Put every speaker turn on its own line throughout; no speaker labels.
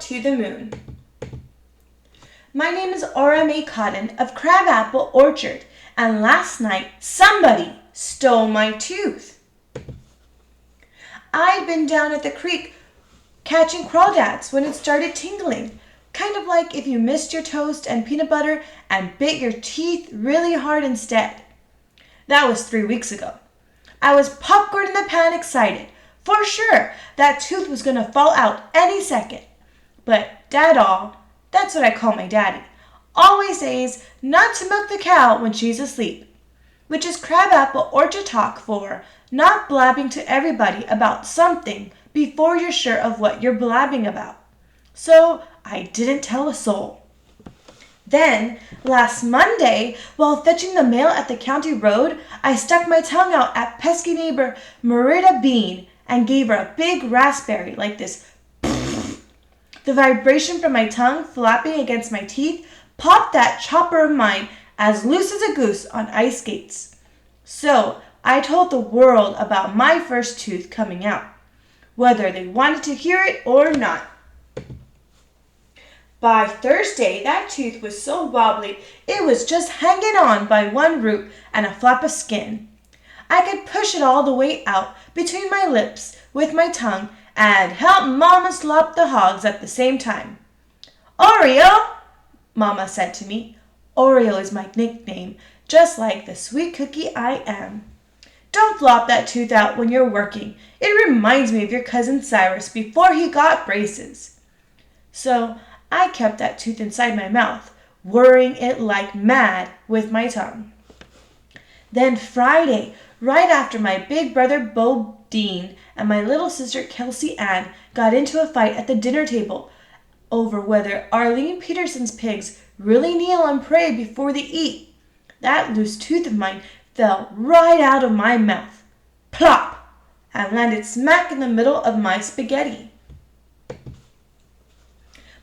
to the moon. My name is Ora Mae Cotton of Crabapple Orchard, and last night somebody stole my tooth. I'd been down at the creek catching crawdads when it started tingling, kind of like if you missed your toast and peanut butter and bit your teeth really hard instead. That was 3 weeks ago. I was popcorn in the pan excited. For sure, that tooth was going to fall out any second. But Dad-all, that's what I call my daddy, always says not to milk the cow when she's asleep, which is Crabapple Orchard talk for not blabbing to everybody about something before you're sure of what you're blabbing about. So I didn't tell a soul. Then, last Monday, while fetching the mail at the county road, I stuck my tongue out at pesky neighbor Merida Bean and gave her a big raspberry like this. The vibration from my tongue flapping against my teeth popped that chopper of mine as loose as a goose on ice skates. So I told the world about my first tooth coming out, whether they wanted to hear it or not. By Thursday, that tooth was so wobbly it was just hanging on by one root and a flap of skin. I could push it all the way out between my lips with my tongue and help Mama slop the hogs at the same time. "Oreo," Mama said to me. Oreo is my nickname, just like the sweet cookie I am. "Don't flop that tooth out when you're working. It reminds me of your cousin Cyrus before he got braces." So I kept that tooth inside my mouth, worrying it like mad with my tongue. Then Friday, right after my big brother Bo Dean and my little sister Kelsey Ann got into a fight at the dinner table over whether Arlene Peterson's pigs really kneel and pray before they eat, that loose tooth of mine fell right out of my mouth, plop, and landed smack in the middle of my spaghetti.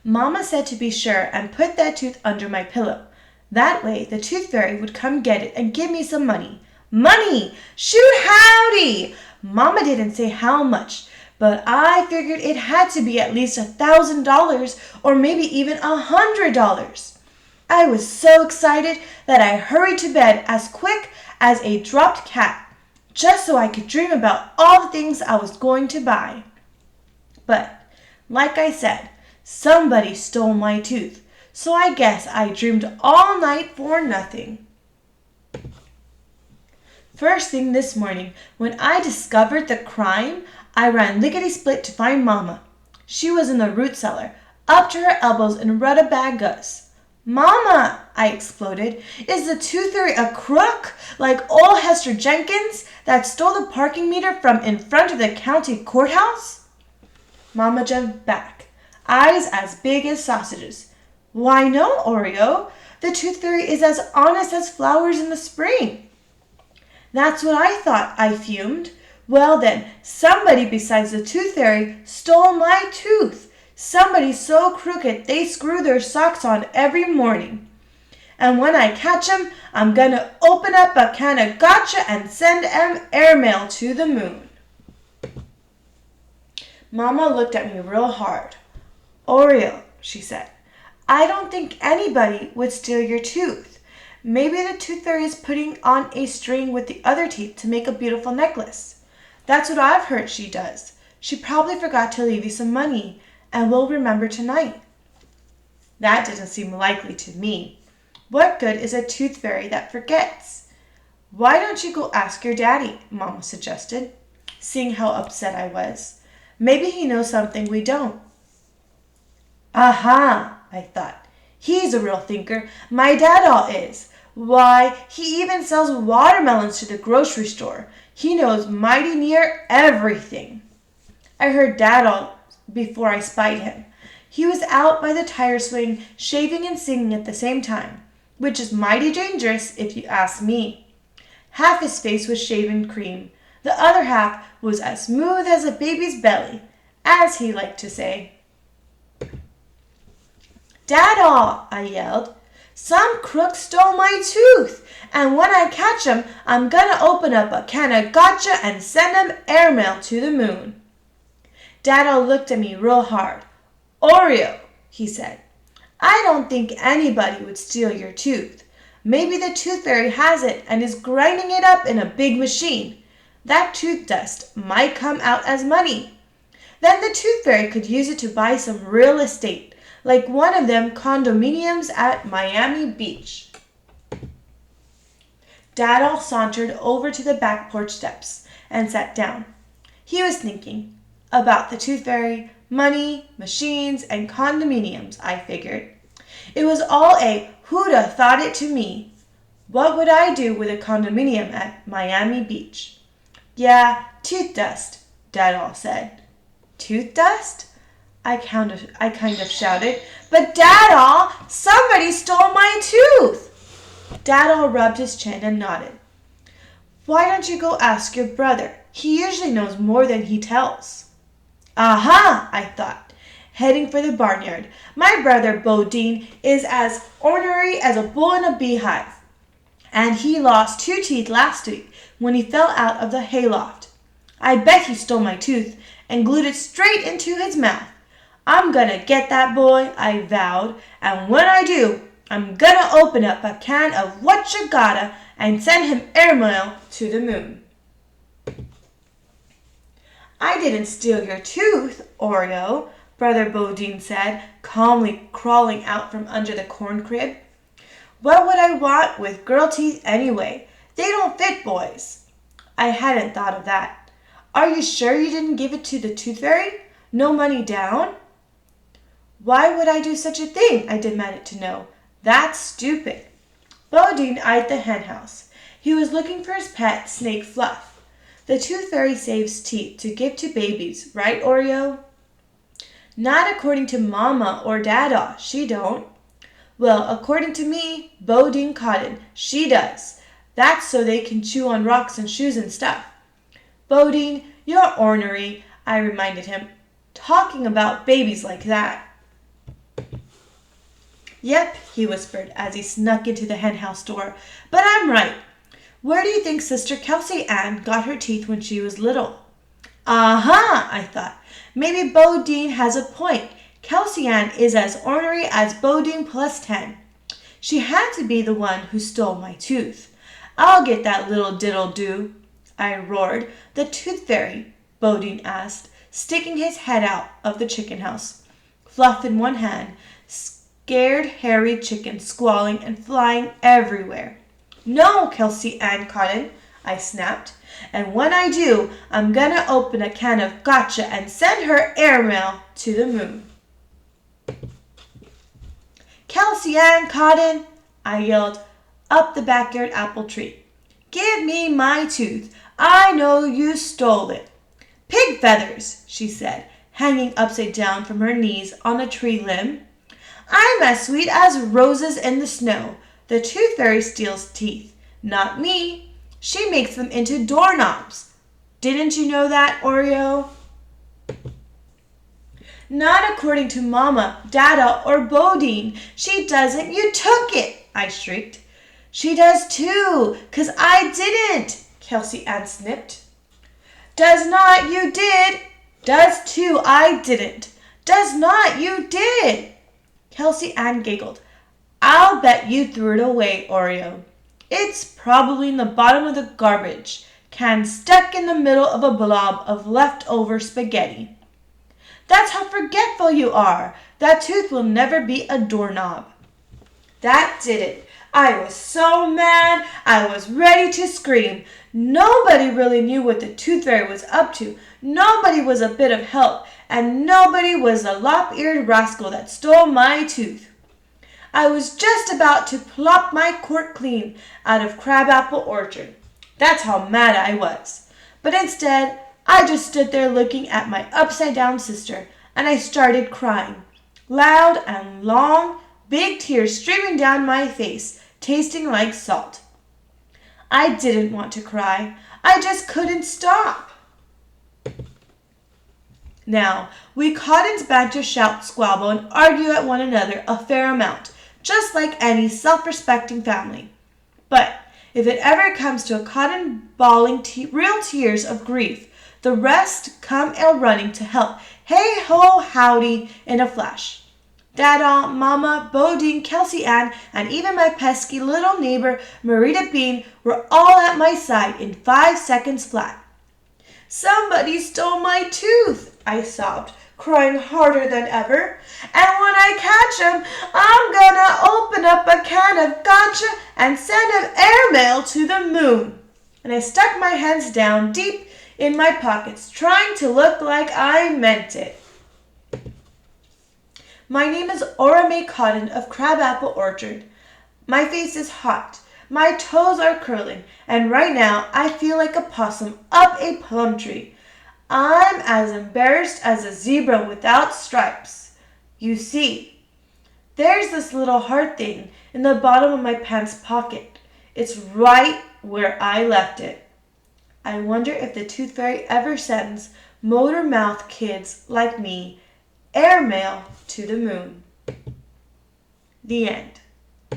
Mama said to be sure and put that tooth under my pillow. That way the tooth fairy would come get it and give me some money. Money! Shoot howdy! Mama didn't say how much, but I figured it had to be at least $1,000 or maybe even $100. I was so excited that I hurried to bed as quick as a dropped cat, just so I could dream about all the things I was going to buy. But, like I said, somebody stole my tooth, so I guess I dreamed all night for nothing. First thing this morning, when I discovered the crime, I ran lickety-split to find Mama. She was in the root cellar, up to her elbows in rutabagas. "Mama," I exploded, "is the tooth fairy a crook, like old Hester Jenkins that stole the parking meter from in front of the county courthouse?" Mama jumped back, eyes as big as sausages. "Why no, Oreo. The tooth fairy is as honest as flowers in the spring." "That's what I thought," I fumed. "Well then, somebody besides the tooth fairy stole my tooth. Somebody so crooked they screw their socks on every morning. And when I catch 'em, I'm gonna open up a can of gotcha and send 'em airmail to the moon." Mama looked at me real hard. "Oreo," she said, "I don't think anybody would steal your tooth. Maybe the tooth fairy is putting on a string with the other teeth to make a beautiful necklace. That's what I've heard she does. She probably forgot to leave you some money and will remember tonight." That didn't seem likely to me. What good is a tooth fairy that forgets? "Why don't you go ask your daddy?" Mama suggested, seeing how upset I was. "Maybe he knows something we don't." Aha, I thought. He's a real thinker. My dad-all is. Why, he even sells watermelons to the grocery store. He knows mighty near everything. I heard Dad-all before I spied him. He was out by the tire swing, shaving and singing at the same time, which is mighty dangerous if you ask me. Half his face was shaven cream. The other half was as smooth as a baby's belly, as he liked to say. "Dad-all," I yelled, "some crook stole my tooth, and when I catch 'em, I'm gonna open up a can of gotcha and send 'em airmail to the moon." Dad-all looked at me real hard. Oreo, he said, I don't think anybody would steal your tooth. Maybe the tooth fairy has it and is grinding it up in a big machine. That tooth dust might come out as money. Then the tooth fairy could use it to buy some real estate, like one of them condominiums at Miami Beach. Dad sauntered over to the back porch steps and sat down. He was thinking about the tooth fairy, money, machines, and condominiums, I figured. It was all a who'da thought it to me. What would I do with a condominium at Miami Beach? Yeah, tooth dust, Dad said. Tooth dust? I kind of shouted. But Dad, somebody stole my tooth! Dad rubbed his chin and nodded. Why don't you go ask your brother? He usually knows more than he tells. Aha, I thought, heading for the barnyard. My brother Bodine is as ornery as a bull in a beehive, and he lost 2 teeth last week when he fell out of the hayloft. I bet he stole my tooth and glued it straight into his mouth. I'm gonna get that boy, I vowed, and when I do, I'm gonna open up a can of what you gotta and send him airmail to the moon. I didn't steal your tooth, Oreo, Brother Bodine said, calmly crawling out from under the corn crib. What would I want with girl teeth anyway? They don't fit boys. I hadn't thought of that. Are you sure you didn't give it to the tooth fairy? No money down? Why would I do such a thing? I demanded to know. That's stupid. Bodine eyed the henhouse. He was looking for his pet snake Fluff. The tooth fairy saves teeth to give to babies, right, Oreo? Not according to Mama or Dada, she don't. Well, according to me, Bodine Cotton, she does. That's so they can chew on rocks and shoes and stuff. Bodine, you're ornery, I reminded him, talking about babies like that. Yep, he whispered as he snuck into the henhouse door, but I'm right. Where do you think Sister Kelsey Ann got her teeth when she was little? Aha, I thought. Maybe Bodine has a point. Kelsey Ann is as ornery as Bodine plus 10. She had to be the one who stole my tooth. I'll get that little diddle-do, I roared. The tooth fairy, Bodine asked, sticking his head out of the chicken house, Fluff in one hand, scared hairy chicken squalling and flying everywhere. No, Kelsey Ann Cotton, I snapped. And when I do, I'm gonna open a can of gotcha and send her airmail to the moon. Kelsey Ann Cotton, I yelled up the backyard apple tree. Give me my tooth. I know you stole it. Pig feathers, she said, hanging upside down from her knees on a tree limb. I'm as sweet as roses in the snow. The tooth fairy steals teeth, not me. She makes them into doorknobs. Didn't you know that, Oreo? Not according to Mama, Dada, or Bodine. She doesn't. You took it, I shrieked. She does too, 'cause I didn't, Kelsey Ann snipped. Does not, you did. Does too, I didn't. Does not, you did. Kelsey Ann giggled. I'll bet you threw it away, Oreo. It's probably in the bottom of the garbage can stuck in the middle of a blob of leftover spaghetti. That's how forgetful you are. That tooth will never be a doorknob. That did it. I was so mad, I was ready to scream. Nobody really knew what the tooth fairy was up to. Nobody was a bit of help, and nobody was the lop-eared rascal that stole my tooth. I was just about to plop my quart clean out of Crabapple Orchard. That's how mad I was. But instead, I just stood there looking at my upside-down sister, and I started crying. Loud and long, big tears streaming down my face, tasting like salt. I didn't want to cry. I just couldn't stop. Now, we Cottons banter, shout, squabble, and argue at one another a fair amount, just like any self-respecting family. But if it ever comes to a Cotton bawling real tears of grief, the rest come running to help Hey ho howdy in a flash. Dada, Mama, Bodine, Kelsey Ann, and even my pesky little neighbor Marita Bean were all at my side in 5 seconds flat. Somebody stole my tooth, I sobbed, crying harder than ever. And when I catch 'em, I'm gonna open up a can of gotcha and send 'em airmail to the moon. And I stuck my hands down deep in my pockets, trying to look like I meant it. My name is Ora Mae Cotton of Crabapple Orchard. My face is hot, my toes are curling, and right now I feel like a possum up a plum tree. I'm as embarrassed as a zebra without stripes. You see, there's this little heart thing in the bottom of my pants pocket. It's right where I left it. I wonder if the Tooth Fairy ever sends motor mouth kids like me airmail to the moon. The end.